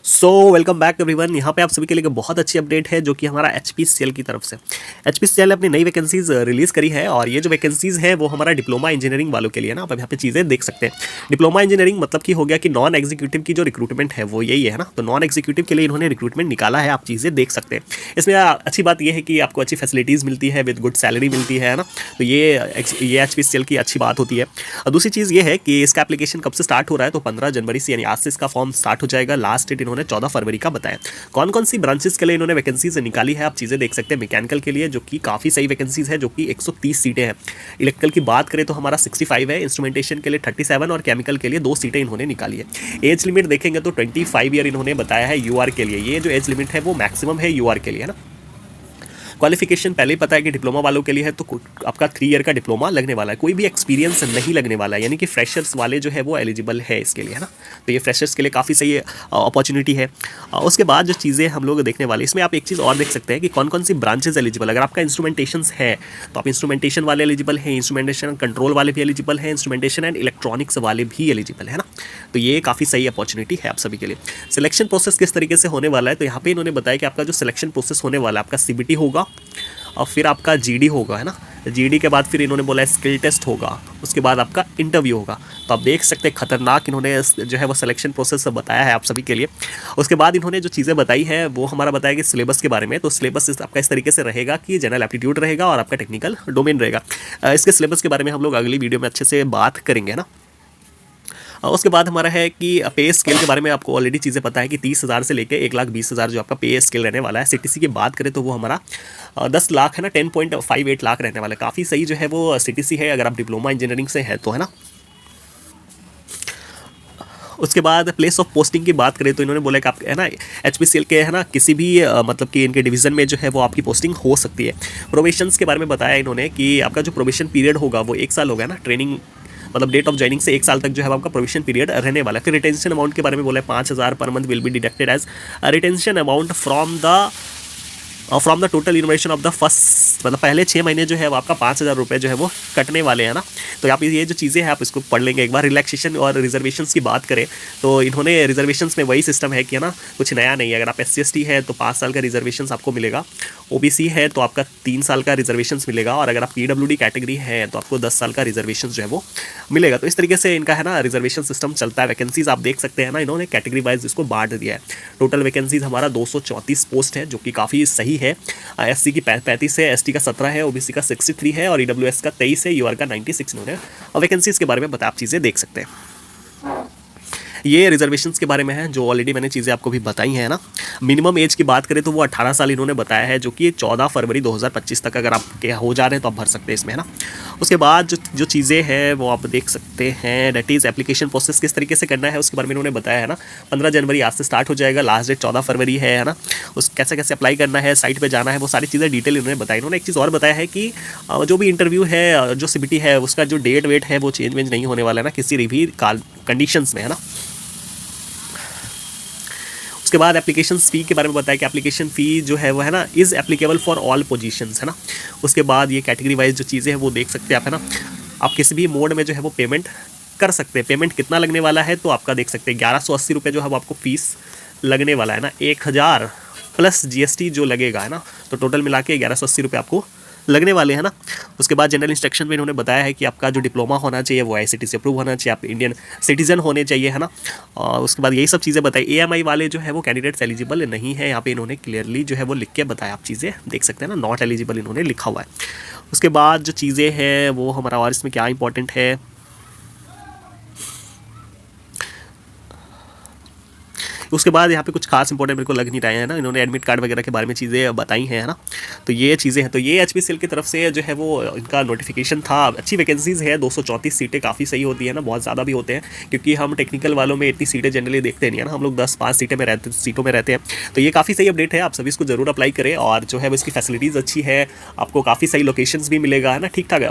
Welcome back everyone. यहाँ पे आप सभी के लिए बहुत अच्छी अपडेट है जो कि हमारा HPCL की तरफ से। HPCL ने अपनी नई वैकेंसीज रिलीज़ करी है और ये जो वैकेंसीज है वो हमारा डिप्लोमा इंजीनियरिंग वालों के लिए ना। आप यहाँ पे चीज़ें देख सकते हैं। डिप्लोमा इंजीनियरिंग मतलब कि हो गया कि नॉन एग्जीक्यूटिव की जो रिक्रूटमेंट है वो यही है ना। तो नॉन एग्जीक्यूटिव के लिए इन्होंने रिक्रूटमेंट निकाला है, आप चीज़ें देख सकते हैं। इसमें अच्छी बात यह है कि आपको अच्छी फैसिलिटीज़ मिलती है, विद गुड सैलरी मिलती है ना। तो ये HPCL की अच्छी बात होती है। और दूसरी चीज़ ये है कि इसका एप्लीकेशन कब से स्टार्ट हो रहा है, तो 15 जनवरी से, यानी आज से इसका फॉर्म स्टार्ट हो जाएगा। लास्ट डेट इन्होंने 14 फरवरी का बताया। कौन कौन सी ब्रांचेस के लिए इन्होंने वैकेंसीज निकाली है, आप चीज़ें देख सकते हैं। मैकेनिकल के लिए जो कि काफ़ी सही वैकेंसीज है, जो कि 130 सीटें हैं। इलेक्ट्रिकल की बात करें तो हमारा 65 है, इंस्ट्रूमेंटेशन के लिए 37 और केमिकल के लिए 2 सीटें इन्होंने निकाली है। एज लिमिट देखेंगे तो 25 ईयर इन्होंने बताया है UR के लिए। ये जो एज लिमिट है वो मैक्सिमम है UR के लिए, है ना। क्वालिफिकेशन पहले ही पता है कि डिप्लोमा वालों के लिए है, तो आपका 3 ईयर का डिप्लोमा लगने वाला है, कोई भी एक्सपीरियंस नहीं लगने वाला है, यानी कि फ्रेशर्स वाले जो है वो एलिजिबल है इसके लिए, है ना। तो ये फ्रेशर्स के लिए काफ़ी सही अपॉर्चुनिटी है। उसके बाद जो चीज़ें हम लोग देखने वाले, इसमें आप एक चीज़ और देख सकते हैं कि कौन कौन सी ब्रांचेज एलिजिबल। अगर आपका इंस्ट्रूमेंटेशन है तो आप इंस्ट्रूमेंटेशन वाले एलिजिबल हैं, इंस्ट्रूमेंटेशन कंट्रोल वाले भी एलिजिबल हैं, इंस्ट्रूमेंटेशन एंड इलेक्ट्रॉनिक्स वाले भी एलिजिबल है ना। तो ये काफ़ी सही अपॉर्चुनिटी है आप सभी के लिए। सिलेक्शन प्रोसेस किस तरीके से होने वाला है, तो यहाँ पे इन्होंने बताया कि आपका जो सिलेक्शन प्रोसेस होने वाला है, आपका CBT होगा और फिर आपका GD होगा, है ना। GD के बाद फिर इन्होंने बोला स्किल टेस्ट होगा, उसके बाद आपका इंटरव्यू होगा। तो आप देख सकते हैं खतरनाक इन्होंने जो है वो सिलेक्शन प्रोसेस बताया है आप सभी के लिए। उसके बाद इन्होंने जो चीज़ें बताई है वो हमारा बताया कि सिलेबस के बारे में। तो सिलेबस आपका इस तरीके से रहेगा कि जनरल एप्टीट्यूड रहेगा और आपका टेक्निकल डोमेन रहेगा। इसके सिलेबस के बारे में हम लोग अगली वीडियो में अच्छे से बात करेंगे ना। उसके बाद हमारा है कि पे स्केल के बारे में आपको ऑलरेडी चीज़ें पता है कि 30,000 से लेकर 1,20,000 जो आपका पे स्केल रहने वाला है। CTC की बात करें तो वो हमारा 10 लाख है ना, 10.58 लाख रहने वाला है। काफ़ी सही जो है वो CTC है अगर आप डिप्लोमा इंजीनियरिंग से है तो, है ना। उसके बाद प्लेस ऑफ पोस्टिंग की बात करें तो इन्होंने बोला कि आप है ना HPCL के है ना किसी भी मतलब कि इनके डिवीज़न में जो है वो आपकी पोस्टिंग हो सकती है। प्रोबेशंस के बारे में बताया इन्होंने कि आपका जो प्रोबेशन पीरियड होगा वो 1 साल होगा ना। ट्रेनिंग मतलब डेट ऑफ ज्वाइनिंग से 1 साल तक जो है आपका प्रोविशन पीरियड रहने वाला है। फिर रिटेंशन अमाउंट के बारे में बोला है 5,000 per month will be deducted as retention amount from the total investment of the first, मतलब पहले 6 महीने जो है वो आपका 5,000 रुपये जो है वो कटने वाले हैं ना। तो आप ये जो चीज़ें हैं आप इसको पढ़ लेंगे एक बार। रिलैक्सेशन और रिजर्वेशंस की बात करें तो इन्होंने रिजर्वेशंस में वही सिस्टम है कि है ना, कुछ नया नहीं है। अगर आप SC/ST है तो 5 साल का रिजर्वेशंस आपको मिलेगा, OBC है तो आपका 3 साल का रिजर्वेशंस मिलेगा, और अगर आप PWD कैटेगरी है तो आपको 10 साल का रिजर्वेशन जो है वो मिलेगा। तो इस तरीके से इनका है ना रिजर्वेशन सिस्टम चलता है। वैकेंसीज आप देख सकते हैं ना, इन्होंने कैटेगरी वाइज इसको बांट दिया है। टोटल वैकेंसीज हमारा 234 पोस्ट है जो कि काफ़ी सही है। SC की 35 है, ST का 17 है, OBC का 63 है और EWS का 23 है, UR का 96 इन्होंने। और वैकेंसीज के बारे में बता आप चीज़ें देख सकते हैं। ये रिजर्वेशंस के बारे में है जो ऑलरेडी मैंने चीज़ें आपको भी बताई हैं ना। मिनिमम एज की बात करें तो वो 18 साल इन्होंने बताया है, जो कि 14 फरवरी 2025 तक अगर आपके हो जा रहे हैं तो आप भर सकते हैं इसमें, है ना। उसके बाद जो चीज़ें हैं वो आप देख सकते हैं। डेट इज़ एप्लीकेशन प्रोसेस किस तरीके से करना है उसके बारे में इन्होंने बताया है ना। 15 जनवरी आज से स्टार्ट हो जाएगा, लास्ट डेट 14 फरवरी है ना। उस कैसे कैसे अप्लाई करना है, साइट पर जाना है, वो सारी चीज़ें डिटेल इन्होंने बताई। इन्होंने एक चीज़ और बताया है कि जो भी इंटरव्यू है, जो CBT है, उसका जो डेट वेट है वो चेंज वेंज नहीं होने वाला है ना किसी भी कंडीशंस में, है ना। उसके बाद एप्लीकेशन फ़ी के बारे में बताया कि एप्लीकेशन फ़ी जो है वो है ना is applicable for all positions, है ना। उसके बाद ये कैटेगरी वाइज जो चीज़ें हैं वो देख सकते हैं आप, है ना। आप किसी भी मोड में जो है वो पेमेंट कर सकते हैं। पेमेंट कितना लगने वाला है तो आपका देख सकते हैं 1180 रुपये जो है वो आपको फ़ीस लगने वाला है ना। 1,000 प्लस GST जो लगेगा, है ना। तो टोटल मिला के 1180 रुपये आपको लगने वाले हैं ना। उसके बाद जनरल इंस्ट्रक्शन में इन्होंने बताया है कि आपका जो डिप्लोमा होना चाहिए वो ICT से अप्रूव होना चाहिए, आप इंडियन सिटीजन होने चाहिए, है ना। और उसके बाद यही सब चीज़ें बताई। AMI वाले जो है वो कैंडिडेट्स एलिजिबल नहीं है, यहाँ पे इन्होंने क्लियरली जो है वो लिख के बताया, आप चीज़ें देख सकते हैं ना। नॉट एलिजिबल इन्होंने लिखा हुआ है। उसके बाद जो चीज़ें हैं वो हमारा और इसमें क्या इंपॉर्टेंट है, उसके बाद यहाँ पे कुछ खास इंपॉर्टेंट मेरे को लग नहीं रहा है ना। इन्होंने एडमिट कार्ड वगैरह के बारे में चीज़ें बताई हैं, है ना। तो ये चीज़ें हैं। तो ये HPCL की तरफ से जो है वो इनका नोटिफिकेशन था। अच्छी वैकेंसीज़ है, 234 सीटें काफ़ी सही होती है ना, बहुत ज़्यादा भी होते हैं क्योंकि हम टेक्निकल वालों में इतनी सीटें जनरली देखते नहीं है ना। हम लोग 10-5 सीटों में रहते हैं। तो ये काफ़ी सही अपडेट है, आप सभी इसको जरूर अप्लाई करें। और जो है वो इसकी फैसिलिटीज़ अच्छी है, आपको काफ़ी सही लोकेशंस भी मिलेगा, है ना। ठीक ठाक है।